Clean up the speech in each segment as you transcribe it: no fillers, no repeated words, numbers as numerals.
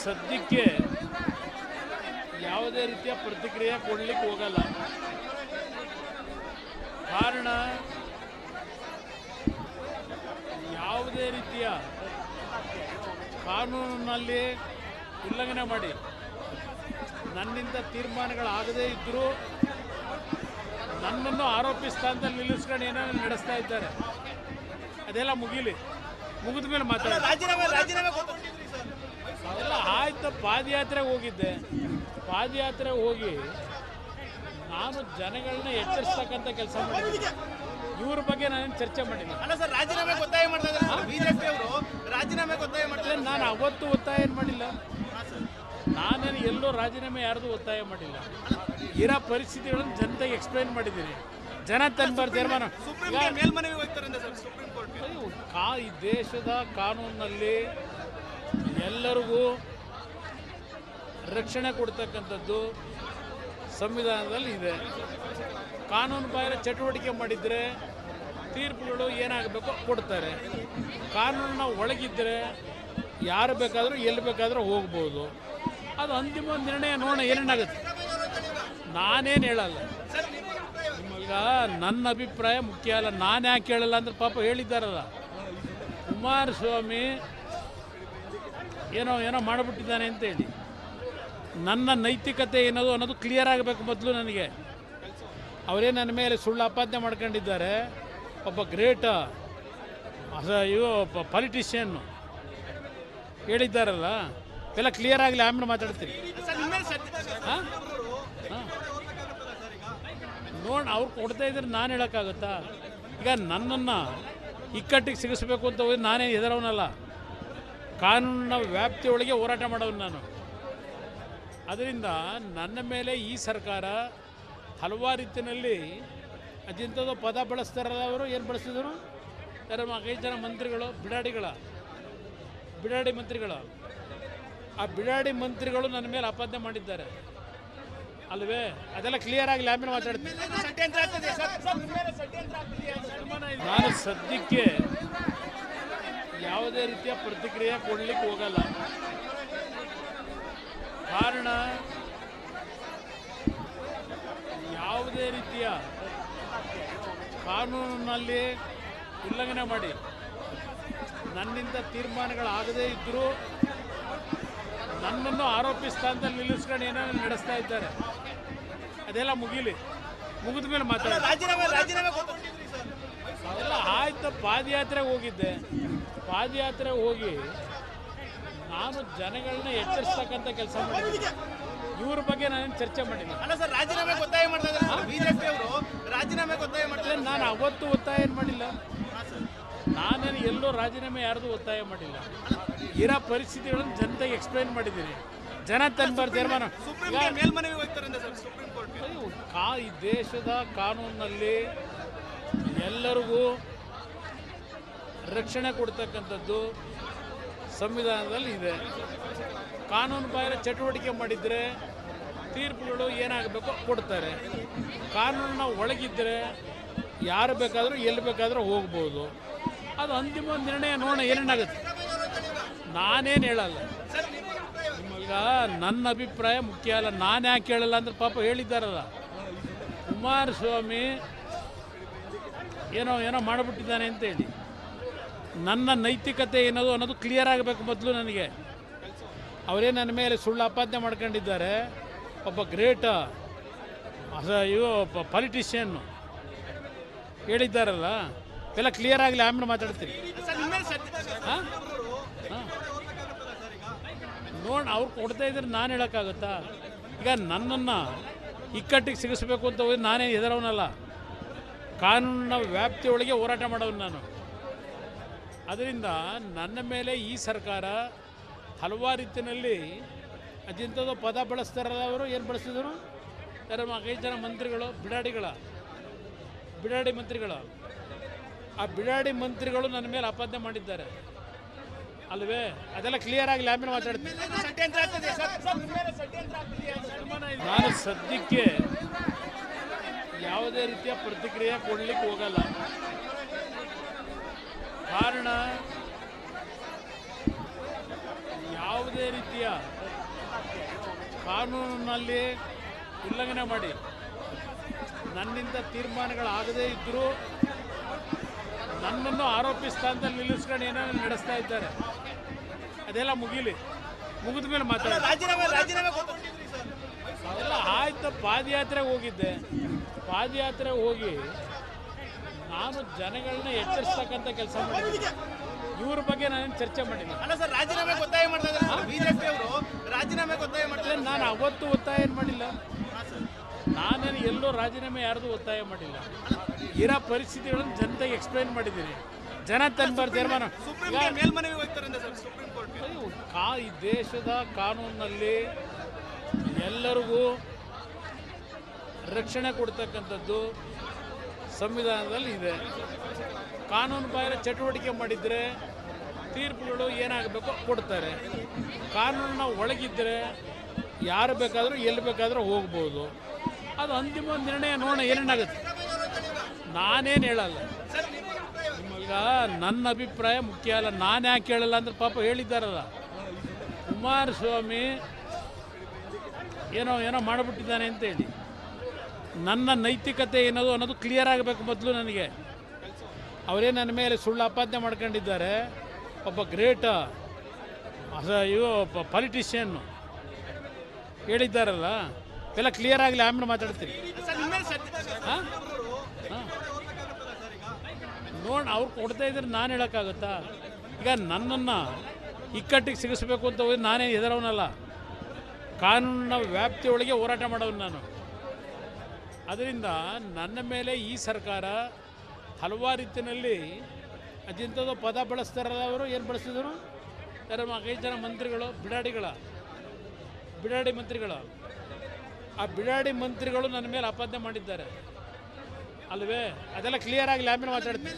ಸದ್ಯಕ್ಕೆ ಯಾವುದೇ ರೀತಿಯ ಪ್ರತಿಕ್ರಿಯೆ ಕೊಡಲಿಕ್ಕೆ ಹೋಗಲ್ಲ. ಕಾರಣ, ಯಾವುದೇ ರೀತಿಯ ಕಾನೂನಿನಲ್ಲಿ ಉಲ್ಲಂಘನೆ ಮಾಡಿ ನನ್ನಿಂದ ತೀರ್ಮಾನಗಳಾಗದೇ ಇದ್ದರೂ ನನ್ನನ್ನು ಆರೋಪಿ ಸ್ಥಾನದಲ್ಲಿ ನಿಲ್ಲಿಸ್ಕೊಂಡು ಏನೇನು ನಡೆಸ್ತಾ ಇದ್ದಾರೆ. ಅದೆಲ್ಲ ಮುಗಿದ ಮೇಲೆ ಅದೆಲ್ಲ ಆಯ್ತು. ಪಾದಯಾತ್ರೆಗೆ ಹೋಗಿದ್ದೆ. ಪಾದಯಾತ್ರೆ ಹೋಗಿ ನಾನು ಜನಗಳನ್ನ ಎಚ್ಚರಿಸ್ತಕ್ಕಂಥ ಕೆಲಸ ಮಾಡಿದ್ದೆ. ಇವ್ರ ಬಗ್ಗೆ ನಾನೇನು ಚರ್ಚೆ ಮಾಡಿಲ್ಲ. ನಾನು ಅವತ್ತು ಒತ್ತಾಯ ಏನು ಮಾಡಿಲ್ಲ. ನಾನೇನು ಎಲ್ಲೋ ರಾಜೀನಾಮೆ ಯಾರ್ದು ಒತ್ತಾಯ ಮಾಡಿಲ್ಲ. ಇರೋ ಪರಿಸ್ಥಿತಿಗಳನ್ನು ಜನತೆಗೆ ಎಕ್ಸ್ಪ್ಲೈನ್ ಮಾಡಿದ್ದೀನಿ. ಜನ ತನ್ನ ತೀರ್ಮಾನ. ಈ ದೇಶದ ಕಾನೂನಿನಲ್ಲಿ ಎಲ್ಲರಿಗೂ ರಕ್ಷಣೆ ಕೊಡ್ತಕ್ಕಂಥದ್ದು ಸಂವಿಧಾನದಲ್ಲಿ ಇದೆ. ಕಾನೂನು ಬಾಹಿರ ಚಟುವಟಿಕೆ ಮಾಡಿದರೆ ತೀರ್ಪುಗಳು ಏನಾಗಬೇಕೋ ಕೊಡ್ತಾರೆ. ಕಾನೂನಿನ ಒಳಗಿದ್ದರೆ ಯಾರು ಬೇಕಾದರೂ ಎಲ್ಲಿ ಬೇಕಾದರೂ ಹೋಗ್ಬೋದು. ಅದು ಅಂತಿಮ ನಿರ್ಣಯ. ನೋಡೋಣ ಏನೇನಾಗುತ್ತೆ. ನಾನೇನು ಹೇಳಲ್ಲ. ಈಗ ನನ್ನ ಅಭಿಪ್ರಾಯ ಮುಖ್ಯ ಅಲ್ಲ. ನಾನು ಯಾಕೆ ಹೇಳಲ್ಲ ಅಂದ್ರೆ ಪಾಪ ಹೇಳಿದ್ದಾರಲ್ಲ, ಕುಮಾರಸ್ವಾಮಿ ಏನೋ ಮಾಡಿಬಿಟ್ಟಿದ್ದಾನೆ ಅಂತೇಳಿ. ನನ್ನ ನೈತಿಕತೆ ಏನದು ಅನ್ನೋದು ಕ್ಲಿಯರ್ ಆಗಬೇಕು ಮೊದಲು ನನಗೆ. ಅವರೇ ನನ್ನ ಮೇಲೆ ಸುಳ್ಳು ಆಪಾದನೆ ಮಾಡ್ಕೊಂಡಿದ್ದಾರೆ. ಒಬ್ಬ ಗ್ರೇಟ್ ಪಾಲಿಟಿಷಿಯನ್ನು ಹೇಳಿದ್ದಾರಲ್ಲ, ಎಲ್ಲ ಕ್ಲಿಯರ್ ಆಗಲಿ, ಆಮೇಲೆ ಮಾತಾಡ್ತೀನಿ. ಹಾಂ ನೋಡಿ, ಅವ್ರು ಕೊಡ್ತಾ ಇದ್ರೆ ನಾನು ಹೇಳೋಕ್ಕಾಗುತ್ತಾ? ಈಗ ನನ್ನನ್ನು ಇಕ್ಕಟ್ಟಿಗೆ ಸಿಗಿಸ್ಬೇಕು ಅಂತ ಹೋಗಿ ನಾನೇ ಹೆದರವನಲ್ಲ. ಕಾನೂನಿನ ವ್ಯಾಪ್ತಿಯೊಳಗೆ ಹೋರಾಟ ಮಾಡೋನು ನಾನು. ಅದರಿಂದ ನನ್ನ ಮೇಲೆ ಈ ಸರ್ಕಾರ ಹಲವಾರು ರೀತಿಯಲ್ಲಿ ಅದಿಂಥದ್ದು ಪದ ಬಳಸ್ತಾರಲ್ಲ. ಅವರು ಏನು ಬಳಸಿದರು? 5 ಜನ ಮಂತ್ರಿಗಳು ಬಿಡಾಡಿ ಮಂತ್ರಿಗಳು. ಆ ಬಿಡಾಡಿ ಮಂತ್ರಿಗಳು ನನ್ನ ಮೇಲೆ ಆಪಾದನೆ ಮಾಡಿದ್ದಾರೆ ಅಲ್ವೇ? ಅದೆಲ್ಲ ಕ್ಲಿಯರ್ ಆಗಲಿ, ಆಮೇಲೆ ಮಾತಾಡ್ತೀನಿ. ನಾನು ಸದ್ಯಕ್ಕೆ ಯಾವುದೇ ರೀತಿಯ ಪ್ರತಿಕ್ರಿಯೆ ಕೊಡಲಿಕ್ಕೆ ಹೋಗಲ್ಲ. ಕಾರಣ, ಯಾವುದೇ ರೀತಿಯ ಕಾನೂನಿನಲ್ಲಿ ಉಲ್ಲಂಘನೆ ಮಾಡಿ ನನ್ನಿಂದ ತೀರ್ಮಾನಗಳಾಗದೇ ಇದ್ದರೂ ನನ್ನನ್ನು ಆರೋಪಿ ಸ್ಥಾನದಲ್ಲಿ ನಿಲ್ಲಿಸ್ಕೊಂಡು ಏನೇನು ನಡೆಸ್ತಾ ಇದ್ದಾರೆ. ಅದೆಲ್ಲ ಮುಗಿದ ಮೇಲೆ ಅದೆಲ್ಲ ಆಯ್ತು. ಪಾದಯಾತ್ರೆಗೆ ಹೋಗಿದ್ದೆ. ಪಾದಯಾತ್ರೆ ಹೋಗಿ ನಾನು ಜನಗಳನ್ನ ಎಚ್ಚರಿಸ್ತಕ್ಕಂಥ ಕೆಲಸ ಮಾಡಿದ್ದೆ. ಇವ್ರ ಬಗ್ಗೆ ನಾನೇನು ಚರ್ಚೆ ಮಾಡಿಲ್ಲ. ನಾನು ಅವತ್ತು ಒತ್ತಾಯ ಏನು ಮಾಡಿಲ್ಲ. ನಾನೇನು ಎಲ್ಲೋ ರಾಜೀನಾಮೆ ಯಾರ್ದು ಒತ್ತಾಯ ಮಾಡಿಲ್ಲ. ಇರೋ ಪರಿಸ್ಥಿತಿಗಳನ್ನು ಜನತೆಗೆ ಎಕ್ಸ್ಪ್ಲೈನ್ ಮಾಡಿದ್ದೀನಿ. ಜನ ತನ್ನ ತೀರ್ಮಾನ. ಈ ದೇಶದ ಕಾನೂನಿನಲ್ಲಿ ಎಲ್ಲರಿಗೂ ರಕ್ಷಣೆ ಕೊಡ್ತಕ್ಕಂಥದ್ದು ಸಂವಿಧಾನದಲ್ಲಿ ಇದೆ. ಕಾನೂನು ಬಾಹಿರ ಚಟುವಟಿಕೆ ಮಾಡಿದರೆ ತೀರ್ಪುಗಳು ಏನಾಗಬೇಕೋ ಕೊಡ್ತಾರೆ. ಕಾನೂನಿನ ಒಳಗಿದ್ದರೆ ಯಾರು ಬೇಕಾದರೂ ಎಲ್ಲಿ ಬೇಕಾದರೂ ಹೋಗ್ಬೋದು. ಅದು ಅಂತಿಮ ನಿರ್ಣಯ. ನೋಡೋಣ ಏನೇನಾಗುತ್ತೆ. ನಾನೇನು ಹೇಳಲ್ಲ. ಈಗ ನನ್ನ ಅಭಿಪ್ರಾಯ ಮುಖ್ಯ ಅಲ್ಲ. ನಾನು ಯಾಕೆ ಹೇಳಲ್ಲ ಅಂದ್ರೆ ಪಾಪ ಹೇಳಿದ್ದಾರಲ್ಲ, ಕುಮಾರಸ್ವಾಮಿ ಏನೋ ಮಾಡಿಬಿಟ್ಟಿದ್ದಾನೆ ಅಂತೇಳಿ. ನನ್ನ ನೈತಿಕತೆ ಏನದು ಅನ್ನೋದು ಕ್ಲಿಯರ್ ಆಗಬೇಕು ಮೊದಲು ನನಗೆ. ಅವರೇ ನನ್ನ ಮೇಲೆ ಸುಳ್ಳು ಆಪಾದನೆ ಮಾಡ್ಕೊಂಡಿದ್ದಾರೆ. ಒಬ್ಬ ಗ್ರೇಟ್ ಪಾಲಿಟಿಷಿಯನ್ನು ಹೇಳಿದ್ದಾರಲ್ಲ, ಎಲ್ಲ ಕ್ಲಿಯರ್ ಆಗಲಿ, ಆಮೇಲೆ ಮಾತಾಡ್ತೀನಿ. ಹಾಂ ನೋಡಿ, ಅವ್ರು ಕೊಡ್ತಾ ಇದ್ರೆ ನಾನು ಹೇಳೋಕ್ಕಾಗುತ್ತಾ? ಈಗ ನನ್ನನ್ನು ಇಕ್ಕಟ್ಟಿಗೆ ಸಿಗಿಸ್ಬೇಕು ಅಂತ ಹೋಗಿ ನಾನೇ ಹೆದರವನಲ್ಲ. ಕಾನೂನಿನ ವ್ಯಾಪ್ತಿಯೊಳಗೆ ಹೋರಾಟ ಮಾಡೋನು ನಾನು. ಅದರಿಂದ ನನ್ನ ಮೇಲೆ ಈ ಸರ್ಕಾರ ಹಲವಾರು ರೀತಿಯಲ್ಲಿ ಅದಿಂಥದ್ದು ಪದ ಬಳಸ್ತಾರಲ್ಲ. ಅವರು ಏನು ಬಳಸಿದರು? 5 ಜನ ಮಂತ್ರಿಗಳು ಬಿಡಾಡಿ ಮಂತ್ರಿಗಳು. ಆ ಬಿಡಾಡಿ ಮಂತ್ರಿಗಳು ನನ್ನ ಮೇಲೆ ಆಪಾದನೆ ಮಾಡಿದ್ದಾರೆ ಅಲ್ವೇ? ಅದೆಲ್ಲ ಕ್ಲಿಯರ್ ಆಗಲಿ, ಆಮೇಲೆ ಮಾತಾಡ್ತೀನಿ. ನಾನು ಸದ್ಯಕ್ಕೆ ಯಾವುದೇ ರೀತಿಯ ಪ್ರತಿಕ್ರಿಯೆ ಕೊಡಲಿಕ್ಕೆ ಹೋಗಲ್ಲ. ಕಾರಣ, ಯಾವುದೇ ರೀತಿಯ ರೀತಿಯ ಕಾನೂನಿನಲ್ಲಿ ಉಲ್ಲಂಘನೆ ಮಾಡಿ ನನ್ನಿಂದ ತೀರ್ಮಾನಗಳಾಗದೇ ಇದ್ದರೂ ನನ್ನನ್ನು ಆರೋಪಿ ಸ್ಥಾನದಲ್ಲಿ ನಿಲ್ಲಿಸ್ಕೊಂಡು ಏನೇನು ನಡೆಸ್ತಾ ಇದ್ದಾರೆ. ಅದೆಲ್ಲ ಮುಗಿಲಿ, ಮುಗಿದ ಮೇಲೆ ಮಾತಾಡ. ಅದೆಲ್ಲ ಆಯ್ತು. ಪಾದಯಾತ್ರೆಗೆ ಹೋಗಿದ್ದೆ. ಪಾದಯಾತ್ರೆ ಹೋಗಿ ನಾನು ಜನಗಳನ್ನ ಎಚ್ಚರಿಸ್ತಕ್ಕಂಥ ಕೆಲಸ ಮಾಡಿದ್ದೆ. ಇವ್ರ ಬಗ್ಗೆ ನಾನೇನು ಚರ್ಚೆ ಮಾಡಿಲ್ಲ. ನಾನು ಅವತ್ತು ಒತ್ತಾಯ ಏನು ಮಾಡಿಲ್ಲ. ನಾನೇನು ಎಲ್ಲೋ ರಾಜೀನಾಮೆ ಯಾರ್ದು ಒತ್ತಾಯ ಮಾಡಿಲ್ಲ. ಇರೋ ಪರಿಸ್ಥಿತಿಗಳನ್ನು ಜನತೆಗೆ ಎಕ್ಸ್ಪ್ಲೈನ್ ಮಾಡಿದ್ದೀನಿ. ಜನ ತನ್ನ ತೀರ್ಮಾನ. ಈ ದೇಶದ ಕಾನೂನಿನಲ್ಲಿ ಎಲ್ಲರಿಗೂ ರಕ್ಷಣೆ ಕೊಡ್ತಕ್ಕಂಥದ್ದು ಸಂವಿಧಾನದಲ್ಲಿ ಇದೆ. ಕಾನೂನು ಬಾಹಿರ ಚಟುವಟಿಕೆ ಮಾಡಿದರೆ ತೀರ್ಪುಗಳು ಏನಾಗಬೇಕೋ ಕೊಡ್ತಾರೆ. ಕಾನೂನಿನ ಒಳಗಿದ್ದರೆ ಯಾರು ಬೇಕಾದರೂ ಎಲ್ಲಿ ಬೇಕಾದರೂ ಹೋಗ್ಬೋದು. ಅದು ಅಂತಿಮ ನಿರ್ಣಯ. ನೋಡೋಣ ಏನೇನಾಗುತ್ತೆ. ನಾನೇನು ಹೇಳಲ್ಲ. ಈಗ ನನ್ನ ಅಭಿಪ್ರಾಯ ಮುಖ್ಯ ಅಲ್ಲ. ನಾನು ಯಾಕೆ ಹೇಳಲ್ಲ ಅಂದ್ರೆ ಪಾಪ ಹೇಳಿದ್ದಾರಲ್ಲ, ಕುಮಾರಸ್ವಾಮಿ ಏನೋ ಮಾಡಿಬಿಟ್ಟಿದ್ದಾನೆ ಅಂತೇಳಿ. ನನ್ನ ನೈತಿಕತೆ ಏನದು ಅನ್ನೋದು ಕ್ಲಿಯರ್ ಆಗಬೇಕು ಮೊದಲು ನನಗೆ. ಅವರೇ ನನ್ನ ಮೇಲೆ ಸುಳ್ಳು ಆಪಾದನೆ ಮಾಡ್ಕೊಂಡಿದ್ದಾರೆ. ಒಬ್ಬ ಗ್ರೇಟ್ ಪಾಲಿಟಿಷಿಯನ್ನು ಹೇಳಿದ್ದಾರಲ್ಲ, ಎಲ್ಲ ಕ್ಲಿಯರ್ ಆಗಲಿ, ಆಮೇಲೆ ಮಾತಾಡ್ತೀನಿ. ಹಾಂ ನೋಡಿ, ಅವ್ರು ಕೊಡ್ತಾ ಇದ್ರೆ ನಾನು ಹೇಳೋಕ್ಕಾಗುತ್ತಾ? ಈಗ ನನ್ನನ್ನು ಇಕ್ಕಟ್ಟಿಗೆ ಸಿಗಿಸ್ಬೇಕು ಅಂತ ಹೋಗಿ ನಾನೇ ಹೆದರವನಲ್ಲ. ಕಾನೂನಿನ ವ್ಯಾಪ್ತಿಯೊಳಗೆ ಹೋರಾಟ ಮಾಡೋನು ನಾನು. ಅದರಿಂದ ನನ್ನ ಮೇಲೆ ಈ ಸರ್ಕಾರ ಹಲವಾರು ರೀತಿಯಲ್ಲಿ ಅದಿಂಥದ್ದು ಪದ ಬಳಸ್ತಾರಲ್ಲ. ಅವರು ಏನು ಬಳಸಿದರು? 5 ಜನ ಮಂತ್ರಿಗಳು ಬಿಡಾಡಿ ಮಂತ್ರಿಗಳು. ಆ ಬಿಡಾಡಿ ಮಂತ್ರಿಗಳು ನನ್ನ ಮೇಲೆ ಆಪಾದನೆ ಮಾಡಿದ್ದಾರೆ ಅಲ್ವೇ? ಅದೆಲ್ಲ ಕ್ಲಿಯರ್ ಆಗಲಿ, ಆಮೇಲೆ ಮಾತಾಡ್ತೀನಿ.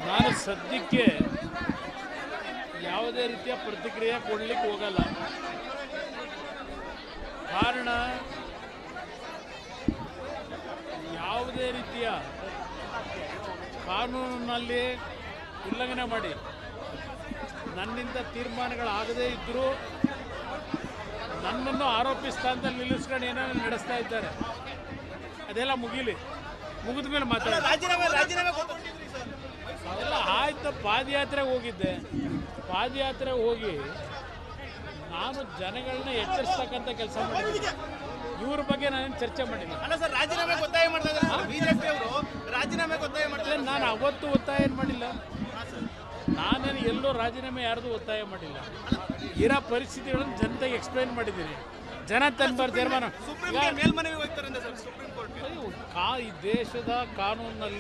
ನಾನು ಸದ್ಯಕ್ಕೆ ಯಾವುದೇ ರೀತಿಯ ಪ್ರತಿಕ್ರಿಯೆ ಕೊಡಲಿಕ್ಕೆ ಹೋಗಲ್ಲ. ಕಾರಣ, ಯಾವುದೇ ರೀತಿಯ ಕಾನೂನಿನಲ್ಲಿ ಉಲ್ಲಂಘನೆ ಮಾಡಿ ನನ್ನಿಂದ ತೀರ್ಮಾನಗಳಾಗದೇ ಇದ್ದರೂ ನನ್ನನ್ನು ಆರೋಪಿ ಸ್ಥಾನದಲ್ಲಿ ನಿಲ್ಲಿಸ್ಕೊಂಡು ಏನೇನು ನಡೆಸ್ತಾ ಇದ್ದಾರೆ. ಅದೆಲ್ಲ ಮುಗಿಲಿ, ಮುಗಿದ ಮೇಲೆ ಮಾತಾಡ. ಅದೆಲ್ಲ ಆಯ್ತು. ಪಾದಯಾತ್ರೆಗೆ ಹೋಗಿದ್ದೆ. ಪಾದಯಾತ್ರೆ ಹೋಗಿ ನಾನು ಜನಗಳನ್ನ ಎಚ್ಚರಿಸ್ತಕ್ಕಂಥ ಕೆಲಸ ಮಾಡಿದ್ದೆ. ಇವ್ರ ಬಗ್ಗೆ ನಾನೇನು ಚರ್ಚೆ ಮಾಡಿಲ್ಲ. ನಾನು ಅವತ್ತು ಒತ್ತಾಯ ಏನು ಮಾಡಿಲ್ಲ. ನಾನೇನು ಎಲ್ಲೋ ರಾಜೀನಾಮೆ ಯಾರ್ದು ಒತ್ತಾಯ ಮಾಡಿಲ್ಲ. ಇರೋ ಪರಿಸ್ಥಿತಿಗಳನ್ನು ಜನತೆಗೆ ಎಕ್ಸ್ಪ್ಲೈನ್ ಮಾಡಿದ್ದೀನಿ. ಜನ ತನ್ನ ತೀರ್ಮಾನ. ಈ ದೇಶದ ಕಾನೂನಿನಲ್ಲಿ